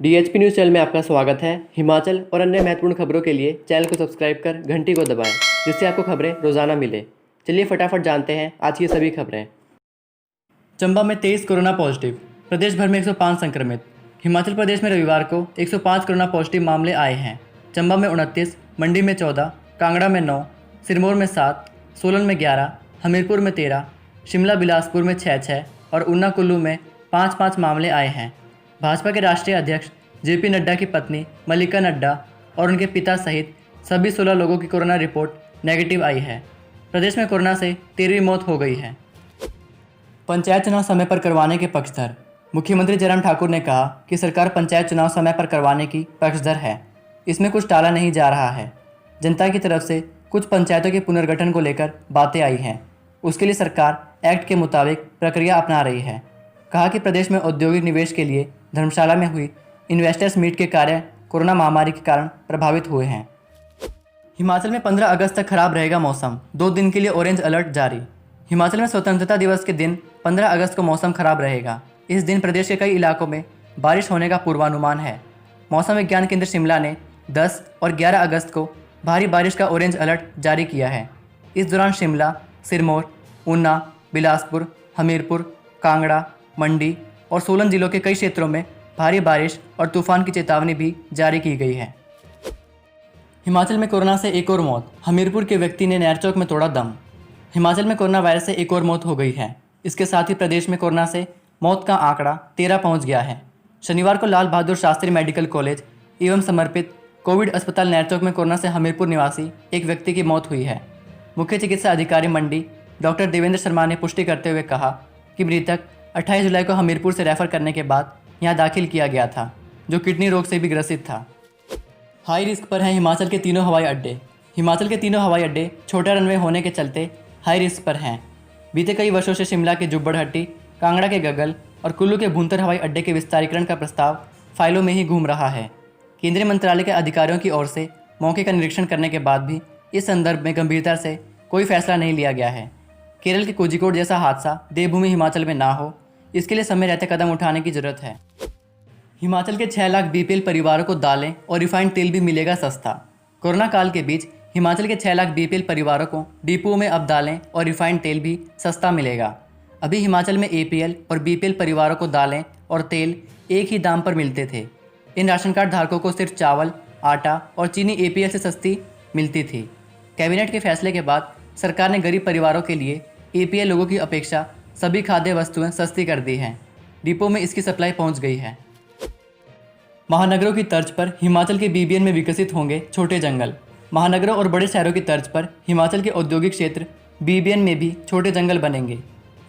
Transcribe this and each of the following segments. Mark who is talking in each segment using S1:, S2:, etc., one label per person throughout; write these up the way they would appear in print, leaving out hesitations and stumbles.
S1: DHP news channel में आपका स्वागत है। हिमाचल और अन्य महत्वपूर्ण खबरों के लिए चैनल को सब्सक्राइब कर घंटी को दबाएं, जिससे आपको खबरें रोजाना मिले। चलिए फटाफट जानते हैं आज की सभी खबरें। चंबा में 23 कोरोना पॉजिटिव, प्रदेश भर में 105 संक्रमित। हिमाचल प्रदेश में रविवार को 105 कोरोना पॉजिटिव मामले आए हैं। चंबा में 29, मंडी में 14, कांगड़ा में 9, सिरमौर में 7, सोलन में 11, हमीरपुर में 13, शिमला बिलासपुर में 6 और ऊना कुल्लू में 5 मामले आए हैं। भाजपा के राष्ट्रीय अध्यक्ष जेपी नड्डा की पत्नी मल्लिका नड्डा और उनके पिता सहित सभी 16 लोगों की कोरोना रिपोर्ट नेगेटिव आई है। प्रदेश में कोरोना से 13वीं मौत हो गई है। पंचायत चुनाव समय पर करवाने के पक्षधर। मुख्यमंत्री जयराम ठाकुर ने कहा कि सरकार पंचायत चुनाव समय पर करवाने की पक्षधर है। इसमें कुछ टाला नहीं जा रहा है। जनता की तरफ से कुछ पंचायतों के पुनर्गठन को लेकर बातें आई हैं। उसके लिए सरकार एक्ट के मुताबिक प्रक्रिया अपना रही है। कहा कि प्रदेश में औद्योगिक निवेश के लिए धर्मशाला में हुई इन्वेस्टर्स मीट के कार्य कोरोना महामारी के कारण प्रभावित हुए हैं। हिमाचल में 15 अगस्त तक खराब रहेगा मौसम, 2 दिन के लिए ऑरेंज अलर्ट जारी। हिमाचल में स्वतंत्रता दिवस के दिन 15 अगस्त को मौसम खराब रहेगा। इस दिन प्रदेश के कई इलाकों में बारिश होने का पूर्वानुमान है। मौसम विज्ञान केंद्र शिमला ने 10 और 11 अगस्त को भारी बारिश का ऑरेंज अलर्ट जारी किया है। इस दौरान शिमला, सिरमौर, ऊना, बिलासपुर, हमीरपुर, कांगड़ा, मंडी और सोलन जिलों के कई क्षेत्रों में भारी बारिश और तूफान की चेतावनी भी जारी की गई है। हिमाचल में कोरोना से एक और मौत, हमीरपुर के व्यक्ति ने नैरचौक में तोड़ा दम। हिमाचल में कोरोना वायरस से एक और मौत हो गई है। इसके साथ ही प्रदेश में कोरोना से मौत का आंकड़ा 13 पहुंच गया है। शनिवार को लाल बहादुर शास्त्री मेडिकल कॉलेज एवं समर्पित कोविड अस्पताल नैरचौक में कोरोना से हमीरपुर निवासी एक व्यक्ति की मौत हुई है। मुख्य चिकित्सा अधिकारी मंडी डॉक्टर देवेंद्र शर्मा ने पुष्टि करते हुए कहा कि मृतक 28 जुलाई को हमीरपुर से रेफर करने के बाद यहां दाखिल किया गया था, जो किडनी रोग से भी ग्रसित था। हाई रिस्क पर हैं हिमाचल के तीनों हवाई अड्डे। हिमाचल के तीनों हवाई अड्डे छोटा रनवे होने के चलते हाई रिस्क पर हैं। बीते कई वर्षों से शिमला के जुब्बड़हट्टी, कांगड़ा के गगल और कुल्लू के भूंतर हवाई अड्डे के विस्तारीकरण का प्रस्ताव फाइलों में ही घूम रहा है। केंद्रीय मंत्रालय के अधिकारियों की ओर से मौके का निरीक्षण करने के बाद भी इस संदर्भ में गंभीरता से कोई फैसला नहीं लिया गया है। केरल के कोझिकोड जैसा हादसा देवभूमि हिमाचल में ना हो, इसके लिए समय रहते कदम उठाने की जरूरत है। हिमाचल के 6 लाख बीपीएल परिवारों को दालें और रिफाइंड तेल भी मिलेगा सस्ता। कोरोना काल के बीच हिमाचल के 6 लाख बीपीएल परिवारों को डिपुओं में अब दालें और रिफाइंड तेल भी सस्ता मिलेगा। अभी हिमाचल में एपीएल और बीपीएल परिवारों को दालें और तेल एक ही दाम पर मिलते थे। इन राशन कार्ड धारकों को सिर्फ चावल, आटा और चीनी एपीएल से सस्ती मिलती थी। कैबिनेट के फैसले के बाद सरकार ने गरीब परिवारों के लिए एपीएल लोगों की अपेक्षा सभी खाद्य वस्तुएं सस्ती कर दी हैं। डिपो में इसकी सप्लाई पहुंच गई है। महानगरों की तर्ज पर हिमाचल के बीबीएन में विकसित होंगे छोटे जंगल। महानगरों और बड़े शहरों की तर्ज पर हिमाचल के औद्योगिक क्षेत्र बीबीएन में भी छोटे जंगल बनेंगे।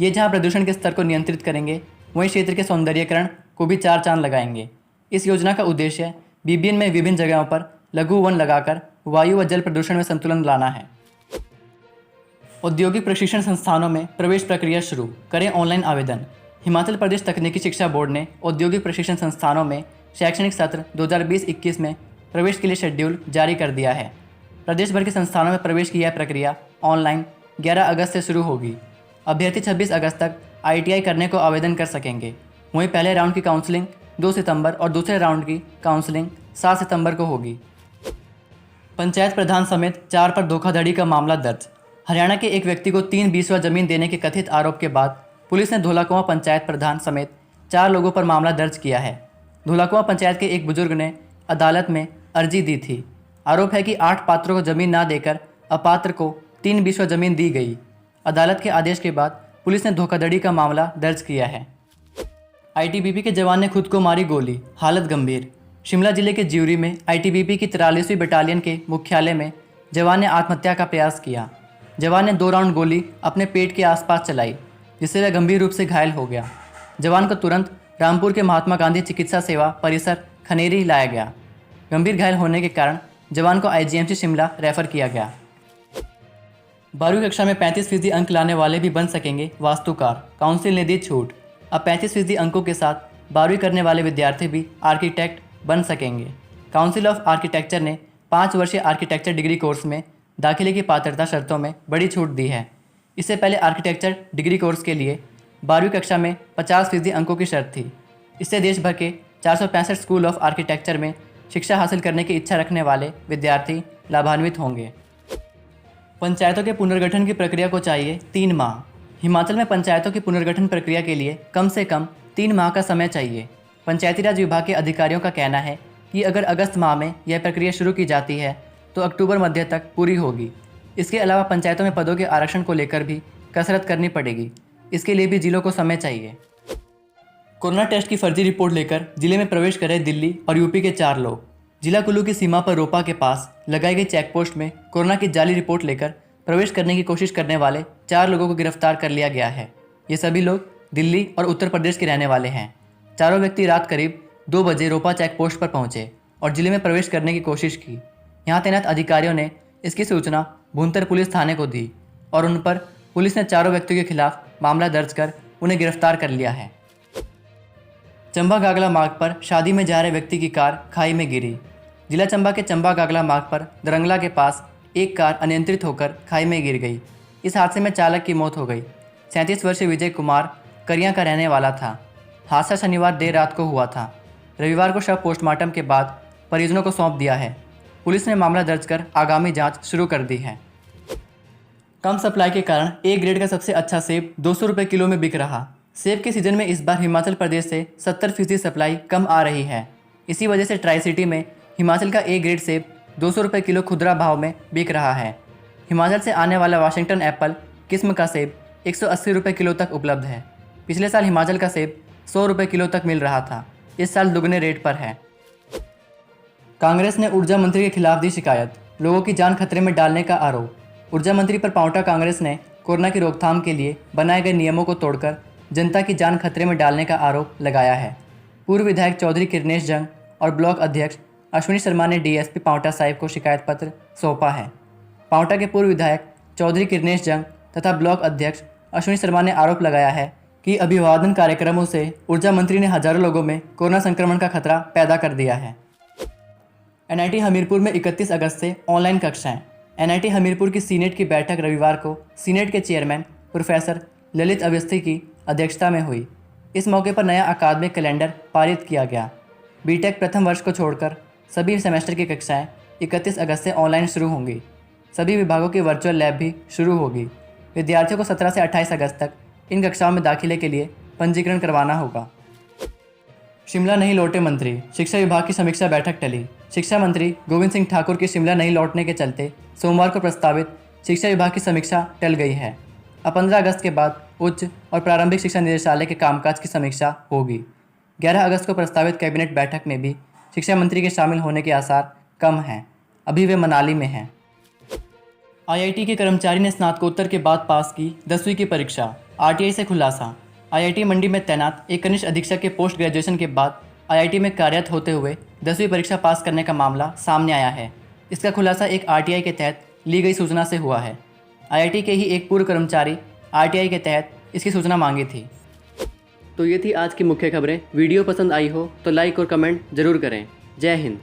S1: ये जहां प्रदूषण के स्तर को नियंत्रित करेंगे, वहीं क्षेत्र के सौंदर्यीकरण को भी 4 चांद लगाएंगे। इस योजना का उद्देश्य बीबीएन में विभिन्न जगहों पर लघु वन लगाकर वायु व जल प्रदूषण में संतुलन लाना है। औद्योगिक प्रशिक्षण संस्थानों में प्रवेश प्रक्रिया शुरू, करें ऑनलाइन आवेदन। हिमाचल प्रदेश तकनीकी शिक्षा बोर्ड ने औद्योगिक प्रशिक्षण संस्थानों में शैक्षणिक सत्र 2020-21 में प्रवेश के लिए शेड्यूल जारी कर दिया है। प्रदेश भर के संस्थानों में प्रवेश की यह प्रक्रिया ऑनलाइन 11 अगस्त से शुरू होगी। अभ्यर्थी 26 अगस्त तक ITI करने को आवेदन कर सकेंगे। वहीं पहले राउंड की काउंसलिंग 2 सितंबर और दूसरे राउंड की काउंसलिंग 7 सितंबर को होगी। पंचायत प्रधान समेत 4 पर धोखाधड़ी का मामला दर्ज। हरियाणा के एक व्यक्ति को 3 बीसवा जमीन देने के कथित आरोप के बाद पुलिस ने धौलाकुआं पंचायत प्रधान समेत 4 लोगों पर मामला दर्ज किया है। धौलाकुआं पंचायत के एक बुजुर्ग ने अदालत में अर्जी दी थी। आरोप है कि 8 पात्रों को जमीन ना देकर अपात्र को 3 बीसवा जमीन दी गई। अदालत के आदेश के बाद पुलिस ने धोखाधड़ी का मामला दर्ज किया है। ITBP के जवान ने खुद को मारी गोली, हालत गंभीर। शिमला जिले के ज्यूरी में ITBP की 43वीं बटालियन के मुख्यालय में जवान ने आत्महत्या का प्रयास किया। जवान ने 2 राउंड गोली अपने पेट के आसपास चलाई, जिससे वह गंभीर रूप से घायल हो गया। जवान को तुरंत रामपुर के महात्मा गांधी चिकित्सा सेवा परिसर खनेरी लाया गया। गंभीर घायल होने के कारण जवान को IGMC शिमला रेफर किया गया। 12वीं कक्षा में 35% अंक लाने वाले भी बन सकेंगे वास्तुकार, काउंसिल ने दी छूट। अब 35% अंकों के साथ 12वीं करने वाले विद्यार्थी भी आर्किटेक्ट बन सकेंगे। काउंसिल ऑफ आर्किटेक्चर ने 5 वर्षीय आर्किटेक्चर डिग्री कोर्स में दाखिले की पात्रता शर्तों में बड़ी छूट दी है। इससे पहले आर्किटेक्चर डिग्री कोर्स के लिए 12वीं कक्षा में 50% अंकों की शर्त थी। इससे देश भर के 465 स्कूल ऑफ आर्किटेक्चर में शिक्षा हासिल करने की इच्छा रखने वाले विद्यार्थी लाभान्वित होंगे। पंचायतों के पुनर्गठन की प्रक्रिया को चाहिए 3 माह। हिमाचल में पंचायतों की पुनर्गठन प्रक्रिया के लिए कम से कम 3 माह का समय चाहिए। पंचायती राज विभाग के अधिकारियों का कहना है कि अगर अगस्त माह में यह प्रक्रिया शुरू की जाती है तो अक्टूबर मध्य तक पूरी होगी। इसके अलावा पंचायतों में पदों के आरक्षण को लेकर भी कसरत करनी पड़ेगी। इसके लिए भी जिलों को समय चाहिए। कोरोना टेस्ट की फर्जी रिपोर्ट लेकर जिले में प्रवेश कर रहे दिल्ली और यूपी के 4 लोग। जिला कुल्लू की सीमा पर रोपा के पास लगाई गई चेकपोस्ट में कोरोना की जाली रिपोर्ट लेकर प्रवेश करने की कोशिश करने वाले 4 लोगों को गिरफ्तार कर लिया गया है। ये सभी लोग दिल्ली और उत्तर प्रदेश के रहने वाले हैं। चारों व्यक्ति रात करीब 2 बजे रोपा चेकपोस्ट पर पहुंचे और जिले में प्रवेश करने की कोशिश की। यहाँ तैनात अधिकारियों ने इसकी सूचना भुंतर पुलिस थाने को दी और उन पर पुलिस ने चारों व्यक्तियों के खिलाफ मामला दर्ज कर उन्हें गिरफ्तार कर लिया है। चंबा गागला मार्ग पर शादी में जा रहे व्यक्ति की कार खाई में गिरी। जिला चंबा के चंबा गागला मार्ग पर दरंगला के पास एक कार अनियंत्रित होकर खाई में गिर गई। इस हादसे में चालक की मौत हो गई। 37 वर्षीय विजय कुमार करियां का रहने वाला था। हादसा शनिवार देर रात को हुआ था। रविवार को शव पोस्टमार्टम के बाद परिजनों को सौंप दिया है। पुलिस ने मामला दर्ज कर आगामी जांच शुरू कर दी है। कम सप्लाई के कारण ए ग्रेड का सबसे अच्छा सेब 200 रुपये किलो में बिक रहा। सेब के सीजन में इस बार हिमाचल प्रदेश से 70% सप्लाई कम आ रही है। इसी वजह से ट्राई सिटी में हिमाचल का ए ग्रेड सेब 200 रुपये किलो खुदरा भाव में बिक रहा है। हिमाचल से आने वाला वाशिंगटन एप्पल किस्म का सेब 180 रुपये किलो तक उपलब्ध है। पिछले साल हिमाचल का सेब 100 रुपये किलो तक मिल रहा था। इस साल दुगने रेट पर है। कांग्रेस ने ऊर्जा मंत्री के खिलाफ दी शिकायत। लोगों की जान खतरे में डालने का आरोप। ऊर्जा मंत्री पर पांवटा कांग्रेस ने कोरोना की रोकथाम के लिए बनाए गए नियमों को तोड़कर जनता की जान खतरे में डालने का आरोप लगाया है। पूर्व विधायक चौधरी किरनेश जंग और ब्लॉक अध्यक्ष अश्विनी शर्मा ने डीएसपी पांवटा साहिब को शिकायत पत्र सौंपा है। पांवटा के पूर्व विधायक चौधरी किरनेश जंग तथा ब्लॉक अध्यक्ष अश्विनी शर्मा ने आरोप लगाया है कि अभिवादन कार्यक्रमों से ऊर्जा मंत्री ने हजारों लोगों में कोरोना संक्रमण का खतरा पैदा कर दिया है। एनआईटी हमीरपुर में 31 अगस्त से ऑनलाइन कक्षाएं। एनआईटी हमीरपुर की सीनेट की बैठक रविवार को सीनेट के चेयरमैन प्रोफेसर ललित अवस्थी की अध्यक्षता में हुई। इस मौके पर नया अकादमिक कैलेंडर पारित किया गया। बीटेक प्रथम वर्ष को छोड़कर सभी सेमेस्टर की कक्षाएं 31 अगस्त से ऑनलाइन शुरू होंगी। सभी विभागों की वर्चुअल लैब भी शुरू होगी। विद्यार्थियों को 17 से 28 अगस्त तक इन कक्षाओं में दाखिले के लिए पंजीकरण करवाना होगा। शिमला नहीं लौटे मंत्री। शिक्षा विभाग की समीक्षा बैठक टली। शिक्षा मंत्री गोविंद सिंह ठाकुर के शिमला नहीं लौटने के चलते सोमवार को प्रस्तावित शिक्षा विभाग की समीक्षा टल गई है। अब 15 अगस्त के बाद उच्च और प्रारंभिक शिक्षा निदेशालय के कामकाज की समीक्षा होगी। 11 अगस्त को प्रस्तावित कैबिनेट बैठक में भी शिक्षा मंत्री के शामिल होने के आसार कम हैं। अभी वे मनाली में हैं। आईआईटी के कर्मचारी ने स्नातकोत्तर के बाद पास की 10वीं की परीक्षा। आरटीआई से खुलासा। आईआईटी मंडी में तैनात एक कनिष्ठ अधीक्षक के पोस्ट ग्रेजुएशन के बाद आईआईटी में कार्यरत होते हुए 10वीं परीक्षा पास करने का मामला सामने आया है। इसका खुलासा एक आरटीआई के तहत ली गई सूचना से हुआ है। आईआईटी के ही एक पूर्व कर्मचारी आरटीआई के तहत इसकी सूचना मांगी थी। तो ये थी आज की मुख्य खबरें। वीडियो पसंद आई हो तो लाइक और कमेंट जरूर करें। जय हिंद।